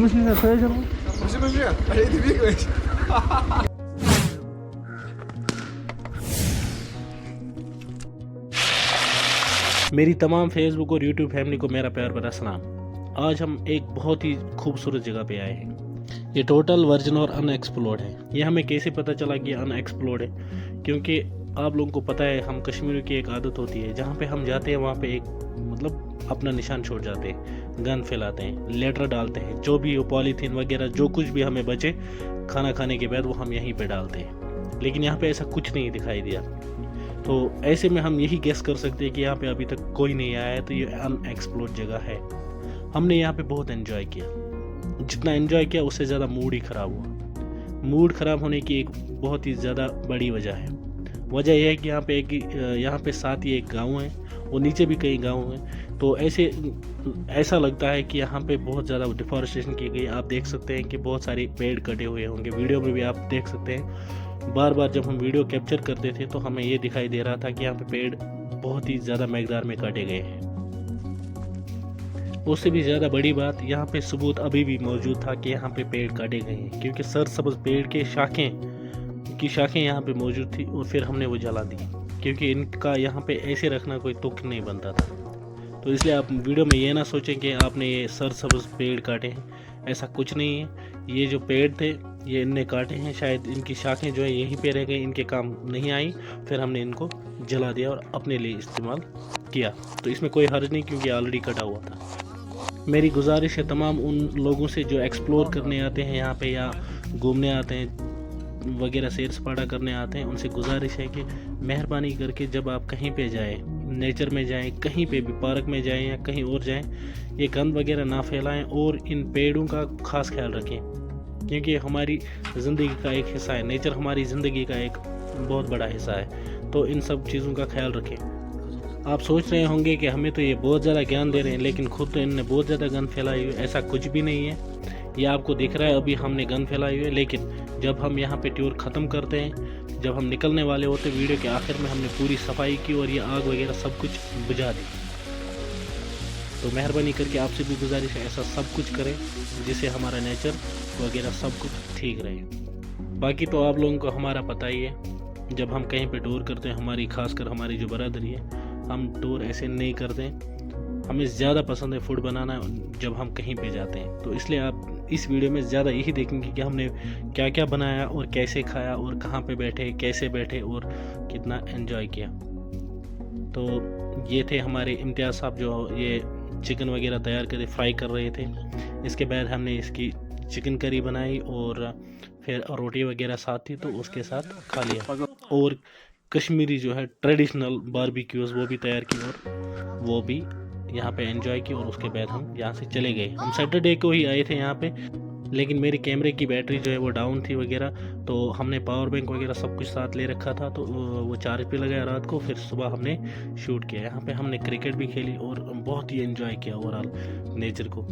müssen in der Feuerwehr rum? Müssen wir? Rede wirklich. मेरी तमाम Facebook और YouTube family को मेरा प्यार भरा सलाम। आज हम एक बहुत ही खूबसूरत जगह पे आए हैं। ये टोटल वर्जिन और अनएक्सप्लोर्ड है। ये हमें कैसे पता चला कि अनएक्सप्लोर्ड है? क्योंकि आप लोगों को पता है, हम कश्मीर की एक आदत होती है, जहाँ पे हम जाते हैं वहाँ पे एक मतलब अपना निशान छोड़ जाते हैं, गन फैलाते हैं, लेटर डालते हैं, जो भी हो पॉलीथीन वगैरह जो कुछ भी हमें बचे खाना खाने के बाद वो हम यहीं पे डालते हैं। लेकिन यहाँ पे ऐसा कुछ नहीं दिखाई दिया। तो ऐसे में हम यही गेस कर सकते हैं कि यहाँ पे अभी तक कोई नहीं आया है, तो ये अनएक्सप्लोर्ड जगह है। हमने यहाँ पे बहुत एंजॉय किया, जितना एंजॉय किया उससे ज़्यादा मूड ही ख़राब हुआ। मूड ख़राब होने की एक बहुत ही ज़्यादा बड़ी वजह है। वजह यह है कि यहाँ पे साथ ही एक गांव है और नीचे भी कई गांव हैं। तो ऐसा लगता है कि यहाँ पे बहुत ज़्यादा डिफॉरेस्टेशन की गई। आप देख सकते हैं कि बहुत सारे पेड़ कटे हुए होंगे, वीडियो में भी आप देख सकते हैं। बार बार जब हम वीडियो कैप्चर करते थे तो हमें ये दिखाई दे रहा था कि यहाँ पे पेड़ बहुत ही ज़्यादा मकदार में काटे गए हैं। उससे भी ज़्यादा बड़ी बात, यहाँ पे सबूत अभी भी मौजूद था कि यहाँ पे पेड़ काटे गए हैं, क्योंकि सरसब्ज पेड़ के शाखें यहाँ पे मौजूद थी और फिर हमने वो जला दी, क्योंकि इनका यहाँ पे ऐसे रखना कोई तुक नहीं बनता था। तो इसलिए आप वीडियो में ये ना सोचें कि आपने ये सरसब्ज पेड़ काटे हैं, ऐसा कुछ नहीं है। ये जो पेड़ थे ये इनने काटे हैं, शायद इनकी शाखें जो है यहीं पे रह गई, इनके काम नहीं आई, फिर हमने इनको जला दिया और अपने लिए इस्तेमाल किया। तो इसमें कोई हर्ज नहीं, क्योंकि ऑलरेडी कटा हुआ था। मेरी गुजारिश है तमाम उन लोगों से जो एक्सप्लोर करने आते हैं यहाँ पे या घूमने आते हैं वगैरह, सैर सपाटा करने आते हैं, उनसे गुजारिश है कि मेहरबानी करके जब आप कहीं पे जाएं, नेचर में जाएं, कहीं पे भी पार्क में जाएं या कहीं और जाएं, ये गंद वगैरह ना फैलाएं और इन पेड़ों का खास ख्याल रखें, क्योंकि हमारी ज़िंदगी का एक हिस्सा है। नेचर हमारी ज़िंदगी का एक बहुत बड़ा हिस्सा है, तो इन सब चीज़ों का ख्याल रखें। आप सोच रहे होंगे कि हमें तो ये बहुत ज़्यादा ज्ञान दे रहे हैं, लेकिन खुद तो इनने बहुत ज़्यादा गंद फैलाई हुई है। ऐसा कुछ भी नहीं है। ये आपको दिख रहा है अभी हमने गंद फैलाई हुई है, लेकिन जब हम यहाँ पे टूर ख़त्म करते हैं, जब हम निकलने वाले होते हैं, वीडियो के आखिर में हमने पूरी सफाई की और ये आग वगैरह सब कुछ बुझा दी। तो मेहरबानी करके आपसे भी गुजारिश है, ऐसा सब कुछ करें जिससे हमारा नेचर वगैरह सब कुछ ठीक रहे। बाकी तो आप लोगों को हमारा पता ही है, जब हम कहीं पे टूर करते हैं, खासकर हमारी जो बरादरी है, हम टूर ऐसे नहीं करते। हमें ज़्यादा पसंद है फूड बनाना जब हम कहीं पे जाते हैं। तो इसलिए आप इस वीडियो में ज़्यादा यही देखेंगे कि हमने क्या क्या बनाया और कैसे खाया और कहाँ पे बैठे, कैसे बैठे और कितना एंजॉय किया। तो ये थे हमारे इम्तियाज़ साहब, जो ये चिकन वगैरह तैयार करके फ्राई कर रहे थे। इसके बाद हमने इसकी चिकन करी बनाई और फिर रोटी वगैरह साथ थी, तो उसके साथ खा लिया। और कश्मीरी जो है ट्रेडिशनल बारबेक्यूज़ वो भी तैयार की और वो भी यहाँ पे एंजॉय की। और उसके बाद हम यहाँ से चले गए। हम सैटरडे को ही आए थे यहाँ पे, लेकिन मेरी कैमरे की बैटरी जो है वो डाउन थी वगैरह, तो हमने पावर बैंक वगैरह सब कुछ साथ ले रखा था, तो वो चार्ज पे लगाया रात को। फिर सुबह हमने शूट किया। यहाँ पे हमने क्रिकेट भी खेली और बहुत ही एंजॉय किया ओवरऑल नेचर को।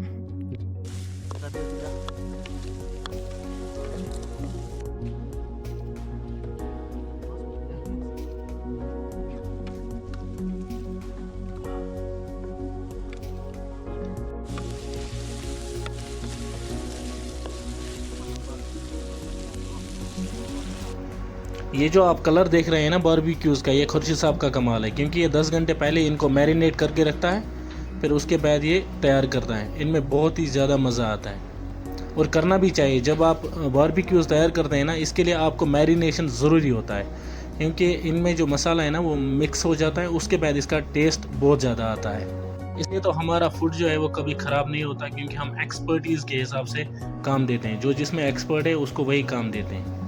ये जो आप कलर देख रहे हैं ना बारबेक्यूज़ का, ये खुर्शीद साहब का कमाल है, क्योंकि ये 10 घंटे पहले इनको मैरिनेट करके रखता है, फिर उसके बाद ये तैयार करता है। इनमें बहुत ही ज़्यादा मज़ा आता है और करना भी चाहिए। जब आप बारबेक्यूज़ तैयार करते हैं ना, इसके लिए आपको मैरिनेशन ज़रूरी होता है, क्योंकि इनमें जो मसाला है ना वो मिक्स हो जाता है, उसके बाद इसका टेस्ट बहुत ज़्यादा आता है। इसलिए तो हमारा फूड जो है वो कभी ख़राब नहीं होता, क्योंकि हम एक्सपर्टीज़ के हिसाब से काम देते हैं। जो जिसमें एक्सपर्ट है उसको वही काम देते हैं।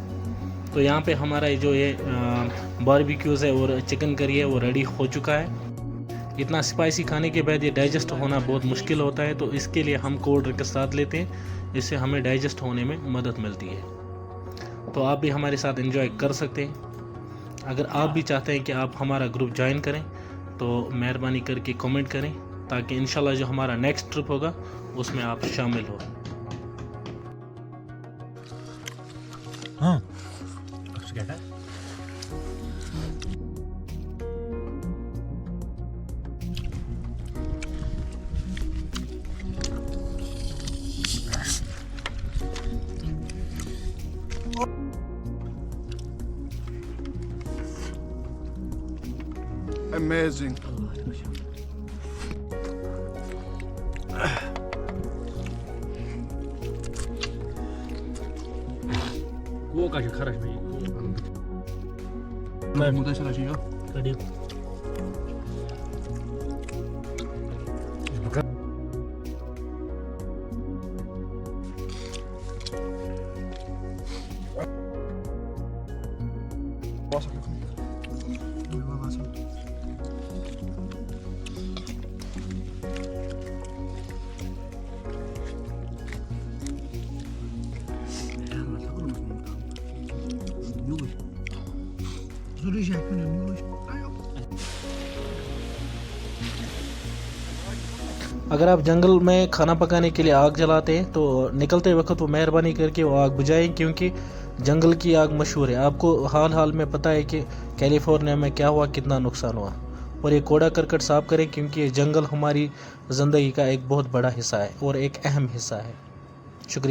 तो यहाँ पे हमारा जो ये बारबेक्यूज़ है और चिकन करी है वो रेडी हो चुका है। इतना स्पाइसी खाने के बाद ये डाइजेस्ट होना बहुत मुश्किल होता है, तो इसके लिए हम कोल्ड ड्रिंक के साथ लेते हैं, इससे हमें डाइजेस्ट होने में मदद मिलती है। तो आप भी हमारे साथ एंजॉय कर सकते हैं। अगर आप भी चाहते हैं कि आप हमारा ग्रुप ज्वाइन करें, तो मेहरबानी करके कमेंट करें, ताकि इंशाल्लाह जो हमारा नेक्स्ट ट्रिप होगा उसमें आप शामिल हो। हाँ क्या है? Amazing.我感觉看了什么？ Mau tayo sa lasyo? Pwede. Pasok ako. Ano ba pasok? अगर आप जंगल में खाना पकाने के लिए आग जलाते हैं तो निकलते वक्त वो मेहरबानी करके वो आग बुझाएं, क्योंकि जंगल की आग मशहूर है। आपको हाल हाल में पता है कि कैलिफोर्निया में क्या हुआ, कितना नुकसान हुआ। और ये कूड़ा करकट साफ करें, क्योंकि ये जंगल हमारी ज़िंदगी का एक बहुत बड़ा हिस्सा है और एक अहम हिस्सा है। शुक्रिया।